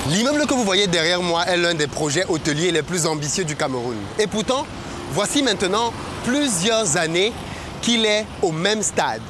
L'immeuble que vous voyez derrière moi est l'un des projets hôteliers les plus ambitieux du Cameroun. Et pourtant, voici maintenant plusieurs années qu'il est au même stade.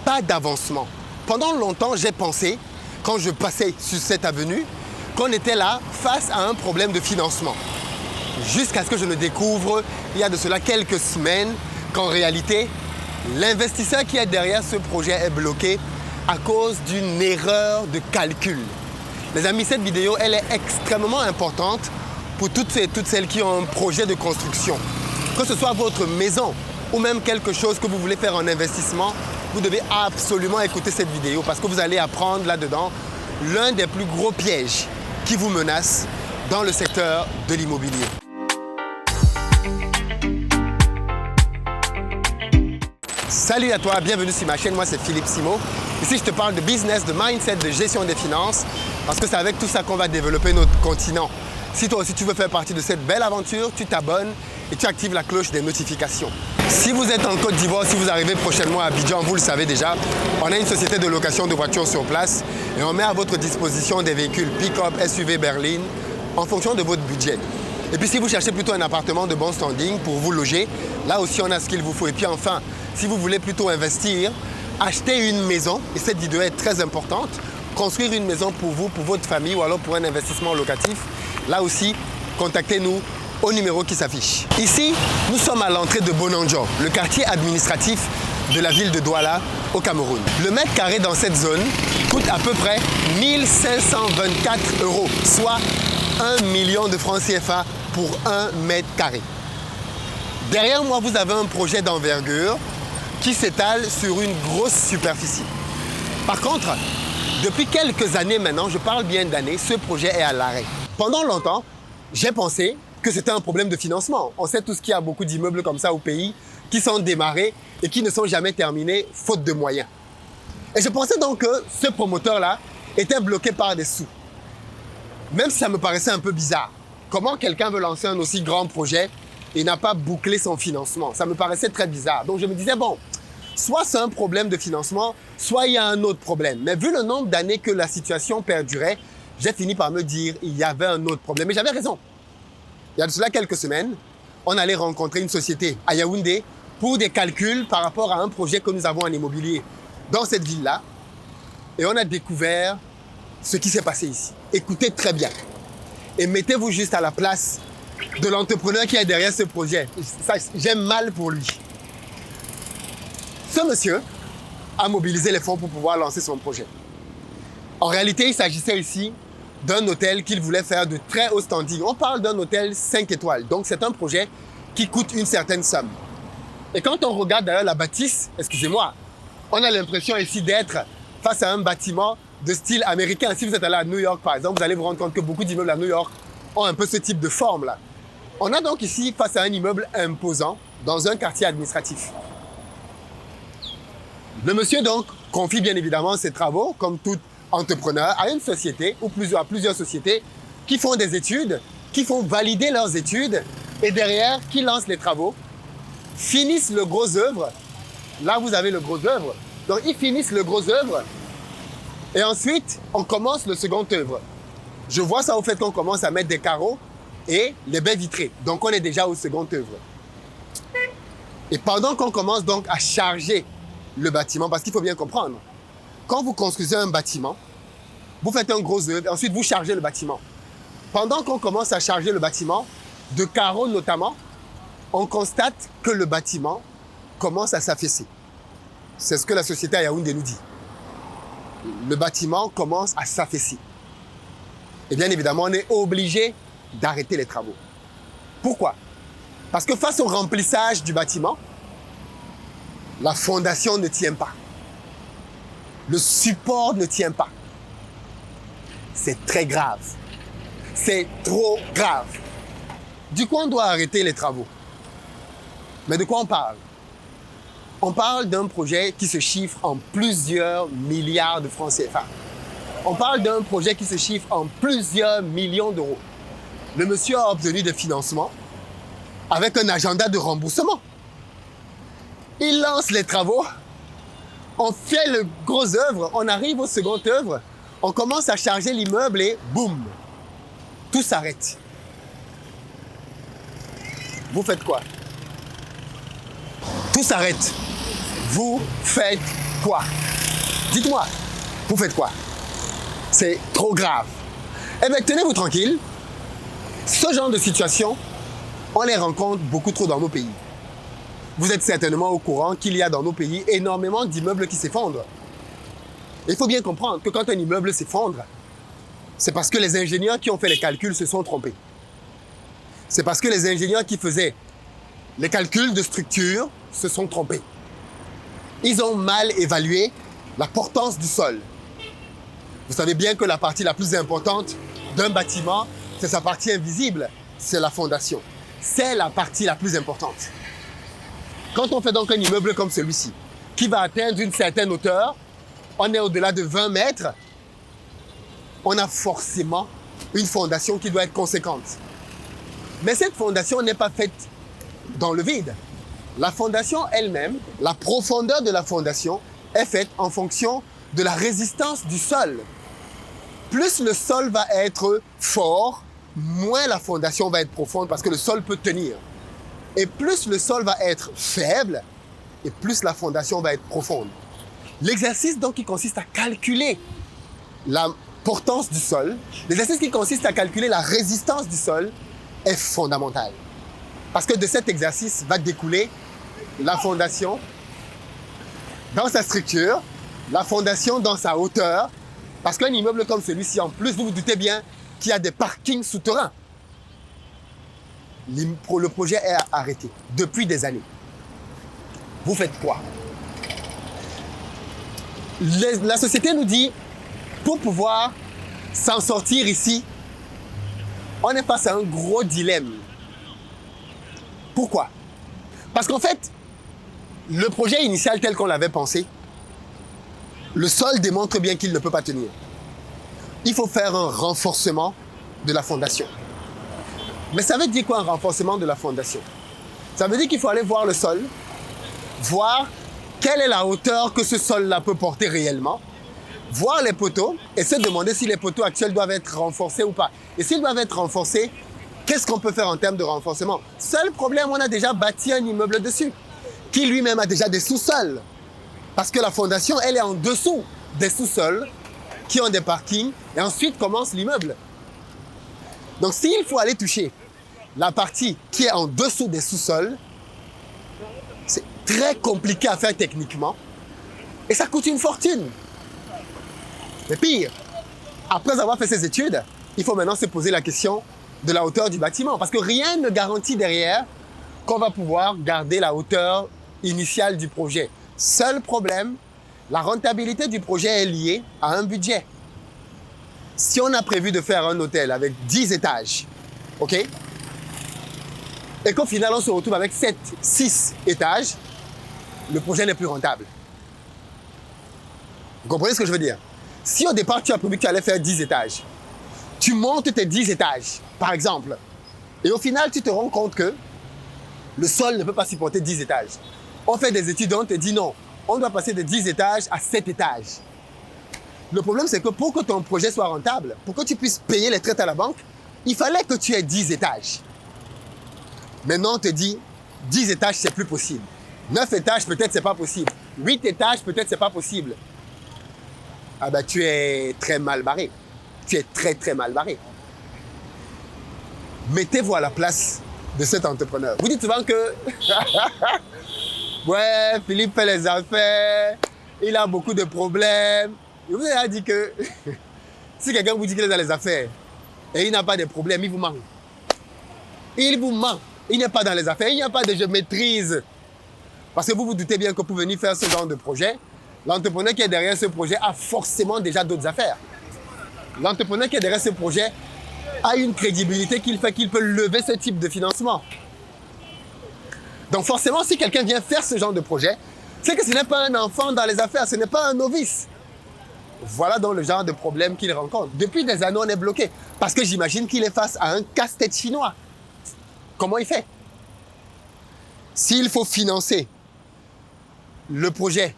Pas d'avancement. Pendant longtemps, j'ai pensé, quand je passais sur cette avenue, qu'on était là face à un problème de financement. Jusqu'à ce que je ne découvre, il y a de cela quelques semaines, qu'en réalité, l'investisseur qui est derrière ce projet est bloqué à cause d'une erreur de calcul. Les amis, cette vidéo, elle est extrêmement importante pour toutes celles qui ont un projet de construction. Que ce soit votre maison ou même quelque chose que vous voulez faire en investissement, vous devez absolument écouter cette vidéo parce que vous allez apprendre là-dedans l'un des plus gros pièges qui vous menacent dans le secteur de l'immobilier. Salut à toi, bienvenue sur ma chaîne, moi c'est Philippe Simo. Ici je te parle de business, de mindset, de gestion des finances parce que c'est avec tout ça qu'on va développer notre continent. Si toi aussi tu veux faire partie de cette belle aventure, tu t'abonnes et tu actives la cloche des notifications. Si vous êtes en Côte d'Ivoire, si vous arrivez prochainement à Abidjan, vous le savez déjà, on a une société de location de voitures sur place et on met à votre disposition des véhicules pick-up, SUV, berline en fonction de votre budget. Et puis si vous cherchez plutôt un appartement de bon standing pour vous loger, là aussi on a ce qu'il vous faut. Et puis enfin, si vous voulez plutôt investir, acheter une maison, et cette vidéo est très importante, construire une maison pour vous, pour votre famille ou alors pour un investissement locatif, là aussi, contactez-nous au numéro qui s'affiche. Ici, nous sommes à l'entrée de Bonanjo, le quartier administratif de la ville de Douala au Cameroun. Le mètre carré dans cette zone coûte à peu près 1524 €, soit 1 million de francs CFA pour 1 mètre carré. Derrière moi, vous avez un projet d'envergure qui s'étale sur une grosse superficie. Par contre, depuis quelques années maintenant, je parle bien d'années, ce projet est à l'arrêt. Pendant longtemps, j'ai pensé que c'était un problème de financement. On sait tous qu'il y a beaucoup d'immeubles comme ça au pays qui sont démarrés et qui ne sont jamais terminés faute de moyens. Et je pensais donc que ce promoteur-là était bloqué par des sous. Même si ça me paraissait un peu bizarre. Comment quelqu'un veut lancer un aussi grand projet et n'a pas bouclé son financement? Ça me paraissait très bizarre. Donc je me disais, bon, soit c'est un problème de financement, soit il y a un autre problème. Mais vu le nombre d'années que la situation perdurait, j'ai fini par me dire il y avait un autre problème. Et j'avais raison. Il y a de cela quelques semaines, on allait rencontrer une société à Yaoundé pour des calculs par rapport à un projet que nous avons en immobilier dans cette ville-là. Et on a découvert ce qui s'est passé ici. Écoutez très bien. Et mettez-vous juste à la place de l'entrepreneur qui est derrière ce projet. J'aime mal pour lui. Ce monsieur a mobilisé les fonds pour pouvoir lancer son projet. En réalité, il s'agissait ici d'un hôtel qu'il voulait faire de très haut standing. On parle d'un hôtel 5 étoiles. Donc, c'est un projet qui coûte une certaine somme. Et quand on regarde d'ailleurs la bâtisse, excusez-moi, on a l'impression ici d'être face à un bâtiment de style américain. Si vous êtes allé à New York, par exemple, vous allez vous rendre compte que beaucoup d'immeubles à New York ont un peu ce type de forme-là. On a donc ici face à un immeuble imposant dans un quartier administratif. Le monsieur donc confie bien évidemment ses travaux, comme tout entrepreneur, à une société ou à plusieurs sociétés qui font des études, qui font valider leurs études et derrière qui lancent les travaux, finissent le gros œuvre. Là, vous avez le gros œuvre. Donc, ils finissent le gros œuvre et ensuite, on commence le second œuvre. Je vois ça au fait qu'on commence à mettre des carreaux et les baies vitrées. Donc, on est déjà au second œuvre. Et pendant qu'on commence donc à charger le bâtiment, parce qu'il faut bien comprendre, quand vous construisez un bâtiment, vous faites un gros œuvre, ensuite vous chargez le bâtiment. Pendant qu'on commence à charger le bâtiment, de carreaux notamment, on constate que le bâtiment commence à s'affaisser. C'est ce que la société à Yaoundé nous dit. Le bâtiment commence à s'affaisser. Et bien évidemment, on est obligé d'arrêter les travaux. Pourquoi? Parce que face au remplissage du bâtiment, la fondation ne tient pas. Le support ne tient pas. C'est très grave. C'est trop grave. Du coup, on doit arrêter les travaux. Mais de quoi on parle? On parle d'un projet qui se chiffre en plusieurs milliards de francs CFA. On parle d'un projet qui se chiffre en plusieurs millions d'euros. Le monsieur a obtenu des financements avec un agenda de remboursement. Il lance les travaux, on fait le gros œuvre, on arrive au second œuvre, on commence à charger l'immeuble et boum, tout s'arrête. Vous faites quoi? Tout s'arrête. Vous faites quoi? Dites-moi, vous faites quoi? C'est trop grave. Eh bien, tenez-vous tranquille. Ce genre de situation, on les rencontre beaucoup trop dans nos pays. Vous êtes certainement au courant qu'il y a dans nos pays énormément d'immeubles qui s'effondrent. Il faut bien comprendre que quand un immeuble s'effondre, c'est parce que les ingénieurs qui ont fait les calculs se sont trompés. C'est parce que les ingénieurs qui faisaient les calculs de structure se sont trompés. Ils ont mal évalué la portance du sol. Vous savez bien que la partie la plus importante d'un bâtiment, c'est sa partie invisible, c'est la fondation. C'est la partie la plus importante. Quand on fait donc un immeuble comme celui-ci, qui va atteindre une certaine hauteur, on est au-delà de 20 mètres, on a forcément une fondation qui doit être conséquente. Mais cette fondation n'est pas faite dans le vide. La fondation elle-même, la profondeur de la fondation est faite en fonction de la résistance du sol. Plus le sol va être fort, moins la fondation va être profonde parce que le sol peut tenir. Et plus le sol va être faible, et plus la fondation va être profonde. L'exercice donc qui consiste à calculer la portance du sol, l'exercice qui consiste à calculer la résistance du sol est fondamental. Parce que de cet exercice va découler la fondation dans sa structure, la fondation dans sa hauteur, parce qu'un immeuble comme celui-ci, en plus, vous vous doutez bien qu'il y a des parkings souterrains. Le projet est arrêté depuis des années. Vous faites quoi? La société nous dit, pour pouvoir s'en sortir ici, on est face à un gros dilemme. Pourquoi? Parce qu'en fait, le projet initial tel qu'on l'avait pensé, le sol démontre bien qu'il ne peut pas tenir. Il faut faire un renforcement de la fondation. Mais ça veut dire quoi un renforcement de la fondation? Ça veut dire qu'il faut aller voir le sol, voir quelle est la hauteur que ce sol-là peut porter réellement, voir les poteaux et se demander si les poteaux actuels doivent être renforcés ou pas. Et s'ils doivent être renforcés, qu'est-ce qu'on peut faire en termes de renforcement? Seul problème, on a déjà bâti un immeuble dessus, qui lui-même a déjà des sous-sols. Parce que la fondation, elle est en dessous des sous-sols qui ont des parkings et ensuite commence l'immeuble. Donc s'il faut aller toucher la partie qui est en dessous des sous-sols, c'est très compliqué à faire techniquement et ça coûte une fortune. Mais pire, après avoir fait ces études, il faut maintenant se poser la question de la hauteur du bâtiment parce que rien ne garantit derrière qu'on va pouvoir garder la hauteur initiale du projet. Seul problème, la rentabilité du projet est liée à un budget. Si on a prévu de faire un hôtel avec 10 étages, ok? Et qu'au final, on se retrouve avec 7, 6 étages, le projet n'est plus rentable. Vous comprenez ce que je veux dire? Si au départ, tu as prévu que tu allais faire 10 étages, tu montes tes 10 étages, par exemple, et au final, tu te rends compte que le sol ne peut pas supporter 10 étages. On fait des études, on te dit non, on doit passer de 10 étages à 7 étages. Le problème, c'est que pour que ton projet soit rentable, pour que tu puisses payer les traites à la banque, il fallait que tu aies 10 étages. Maintenant, on te dit, 10 étages, c'est plus possible. 9 étages, peut-être, c'est pas possible. 8 étages, peut-être, c'est pas possible. Ah ben, tu es très mal barré. Tu es très, très mal barré. Mettez-vous à la place de cet entrepreneur. Vous dites souvent que ouais, Philippe fait les affaires, il a beaucoup de problèmes. Je vous ai dit que si quelqu'un vous dit qu'il a les affaires et il n'a pas de problème, il vous ment. Il vous ment. Il n'est pas dans les affaires, il n'y a pas de je maîtrise. Parce que vous vous doutez bien que pour venir faire ce genre de projet, l'entrepreneur qui est derrière ce projet a forcément déjà d'autres affaires. L'entrepreneur qui est derrière ce projet a une crédibilité qui fait qu'il peut lever ce type de financement. Donc forcément, si quelqu'un vient faire ce genre de projet, c'est que ce n'est pas un enfant dans les affaires, ce n'est pas un novice. Voilà donc le genre de problème qu'il rencontre. Depuis des années, on est bloqué. Parce que j'imagine qu'il est face à un casse-tête chinois. Comment il fait? S'il faut financer le projet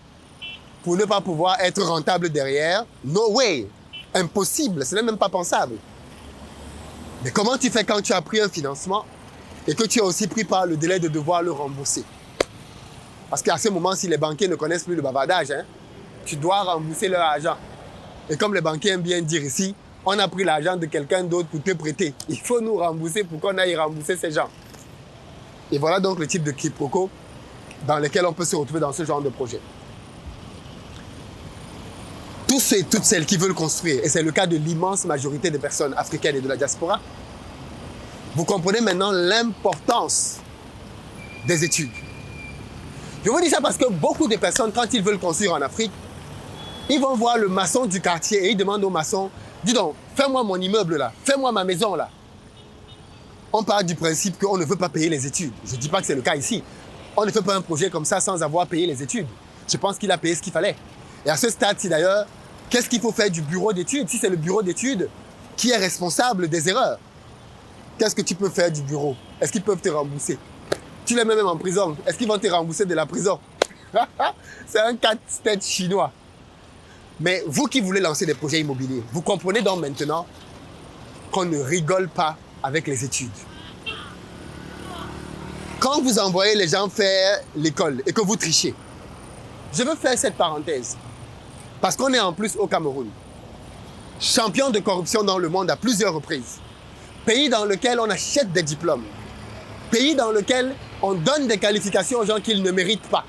pour ne pas pouvoir être rentable derrière, no way. Impossible, ce n'est même pas pensable. Mais comment tu fais quand tu as pris un financement et que tu as aussi pris par le délai de devoir le rembourser? Parce qu'à ce moment, si les banquiers ne connaissent plus le bavardage, hein, tu dois rembourser leur argent. Et comme les banquiers aiment bien dire ici, on a pris l'argent de quelqu'un d'autre pour te prêter. Il faut nous rembourser pour qu'on aille rembourser ces gens. Et voilà donc le type de quiproquo dans lequel on peut se retrouver dans ce genre de projet. Tous ceux et toutes celles qui veulent construire, et c'est le cas de l'immense majorité des personnes africaines et de la diaspora, vous comprenez maintenant l'importance des études. Je vous dis ça parce que beaucoup de personnes, quand ils veulent construire en Afrique, ils vont voir le maçon du quartier et ils demandent au maçon, dis donc, fais-moi mon immeuble là, fais-moi ma maison là. On part du principe qu'on ne veut pas payer les études. Je ne dis pas que c'est le cas ici. On ne fait pas un projet comme ça sans avoir payé les études. Je pense qu'il a payé ce qu'il fallait. Et à ce stade-ci d'ailleurs, qu'est-ce qu'il faut faire du bureau d'études? Si c'est le bureau d'études qui est responsable des erreurs, qu'est-ce que tu peux faire du bureau? Est-ce qu'ils peuvent te rembourser? Tu les mets même en prison. Est-ce qu'ils vont te rembourser de la prison? C'est un casse-tête chinois. Mais vous qui voulez lancer des projets immobiliers, vous comprenez donc maintenant qu'on ne rigole pas avec les études. Quand vous envoyez les gens faire l'école et que vous trichez, je veux faire cette parenthèse. Parce qu'on est en plus au Cameroun, champion de corruption dans le monde à plusieurs reprises. Pays dans lequel on achète des diplômes. Pays dans lequel on donne des qualifications aux gens qu'ils ne méritent pas.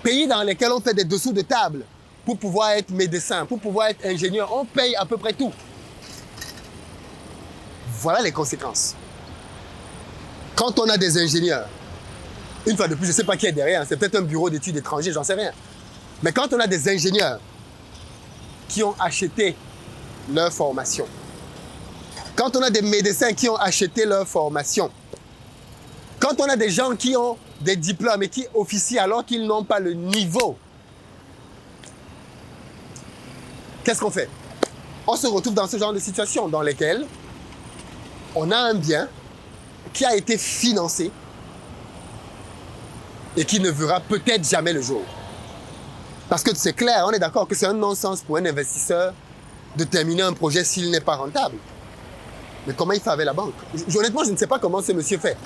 Pays dans lequel on fait des dessous de table pour pouvoir être médecin, pour pouvoir être ingénieur. On paye à peu près tout. Voilà les conséquences. Quand on a des ingénieurs, une fois de plus, je ne sais pas qui est derrière, c'est peut-être un bureau d'études étrangers, j'en sais rien. Mais quand on a des ingénieurs qui ont acheté leur formation, quand on a des médecins qui ont acheté leur formation, quand on a des gens qui ont des diplômes et qui officient alors qu'ils n'ont pas le niveau, qu'est-ce qu'on fait? On se retrouve dans ce genre de situation dans lesquelles on a un bien qui a été financé et qui ne verra peut-être jamais le jour. Parce que c'est clair, on est d'accord que c'est un non-sens pour un investisseur de terminer un projet s'il n'est pas rentable. Mais comment il fait avec la banque? Honnêtement, je ne sais pas comment ce monsieur fait.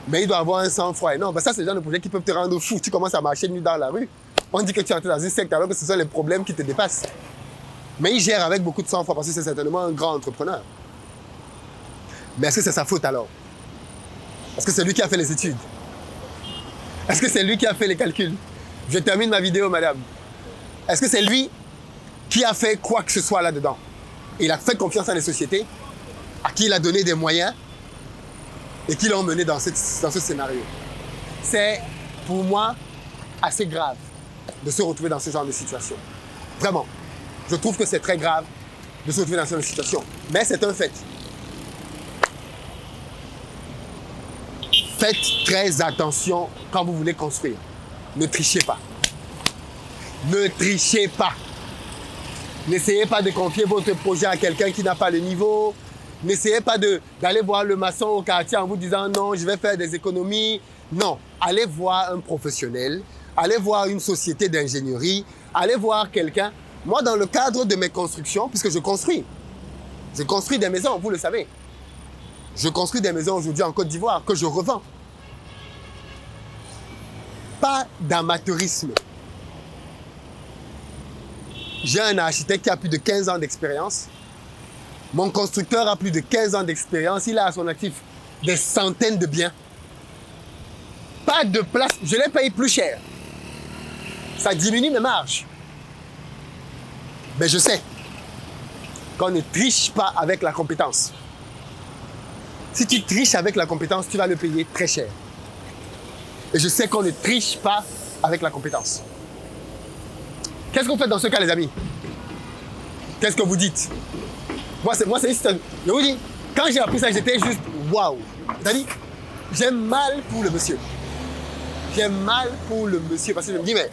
Mais il doit avoir un sang-froid énorme. Ça, c'est le genre de projet qui peuvent te rendre fou. Tu commences à marcher nu dans la rue. On dit que tu es entré dans une secte alors que ce sont les problèmes qui te dépassent. Mais il gère avec beaucoup de sang-froid parce que c'est certainement un grand entrepreneur. Mais est-ce que c'est sa faute alors? Est-ce que c'est lui qui a fait les études? Est-ce que c'est lui qui a fait les calculs? Je termine ma vidéo, madame. Est-ce que c'est lui qui a fait quoi que ce soit là-dedans? Il a fait confiance à les sociétés, à qui il a donné des moyens et qui l'ont mené dans ce scénario. C'est, pour moi, assez grave de se retrouver dans ce genre de situation. Vraiment. Je trouve que c'est très grave de se retrouver dans ce genre de situation. Mais c'est un fait. Faites très attention quand vous voulez construire. Ne trichez pas. Ne trichez pas. N'essayez pas de confier votre projet à quelqu'un qui n'a pas le niveau. N'essayez pas d'aller voir le maçon au quartier en vous disant non, je vais faire des économies. Non, allez voir un professionnel. Allez voir une société d'ingénierie. Allez voir quelqu'un. Moi, dans le cadre de mes constructions, puisque je construis des maisons, vous le savez. Je construis des maisons aujourd'hui en Côte d'Ivoire que je revends. Pas d'amateurisme. J'ai un architecte qui a plus de 15 ans d'expérience. Mon constructeur a plus de 15 ans d'expérience. Il a à son actif des centaines de biens. Pas de place. Je les paye plus cher. Ça diminue mes marges. Mais je sais qu'on ne triche pas avec la compétence. Si tu triches avec la compétence, tu vas le payer très cher. Et je sais qu'on ne triche pas avec la compétence. Qu'est-ce qu'on fait dans ce cas, les amis? Qu'est-ce que vous dites? Moi, c'est juste... Je vous dis, quand j'ai appris ça, j'étais juste waouh. C'est-à-dire, j'ai mal pour le monsieur. J'ai mal pour le monsieur parce que je me dis, mais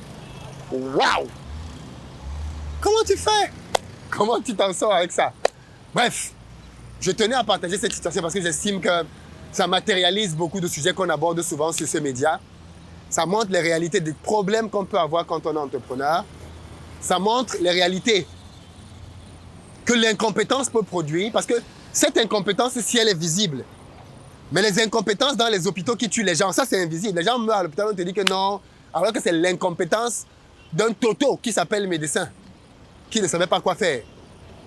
waouh! Comment tu fais? Comment tu t'en sors avec ça? Bref, je tenais à partager cette situation parce que j'estime que ça matérialise beaucoup de sujets qu'on aborde souvent sur ce média. Ça montre les réalités des problèmes qu'on peut avoir quand on est entrepreneur. Ça montre les réalités que l'incompétence peut produire parce que Cette incompétence, si elle est visible, mais les incompétences dans les hôpitaux qui tuent les gens, ça c'est invisible. Les gens meurent à l'hôpital, on te dit que non, alors que c'est l'incompétence d'un toto qui s'appelle médecin, qui ne savait pas quoi faire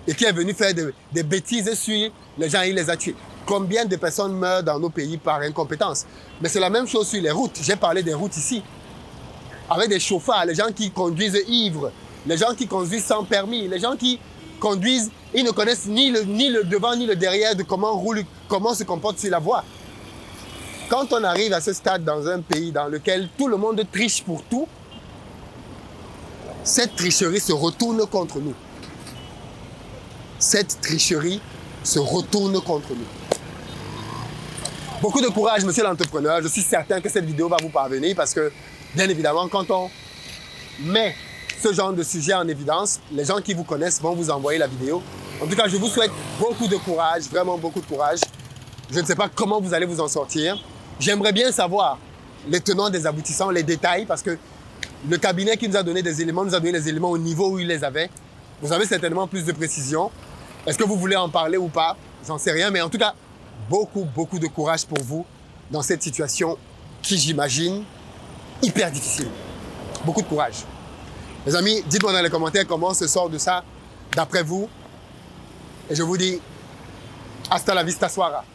et qui est venu faire des bêtises sur les gens, il les a tués. Combien de personnes meurent dans nos pays par incompétence? Mais c'est la même chose sur les routes. J'ai parlé des routes ici, avec des chauffards, les gens qui conduisent ivres, les gens qui conduisent sans permis, les gens qui conduisent, ils ne connaissent ni le devant ni le derrière de comment se comporte sur la voie. Quand on arrive à ce stade dans un pays dans lequel tout le monde triche pour tout, cette tricherie se retourne contre nous. Cette tricherie se retourne contre nous. Beaucoup de courage, monsieur l'entrepreneur. Je suis certain que cette vidéo va vous parvenir parce que, bien évidemment, quand on met ce genre de sujet en évidence, les gens qui vous connaissent vont vous envoyer la vidéo. En tout cas, je vous souhaite beaucoup de courage, vraiment beaucoup de courage. Je ne sais pas comment vous allez vous en sortir. J'aimerais bien savoir les tenants, des aboutissants, les détails, parce que le cabinet qui nous a donné des éléments, nous a donné les éléments au niveau où il les avait. Vous avez certainement plus de précision. Est-ce que vous voulez en parler ou pas? J'en sais rien, mais en tout cas, beaucoup de courage pour vous dans cette situation qui, j'imagine, hyper difficile. Beaucoup de courage. Les amis, dites-moi dans les commentaires comment on se sort de ça, d'après vous. Et je vous dis, hasta la vista soara.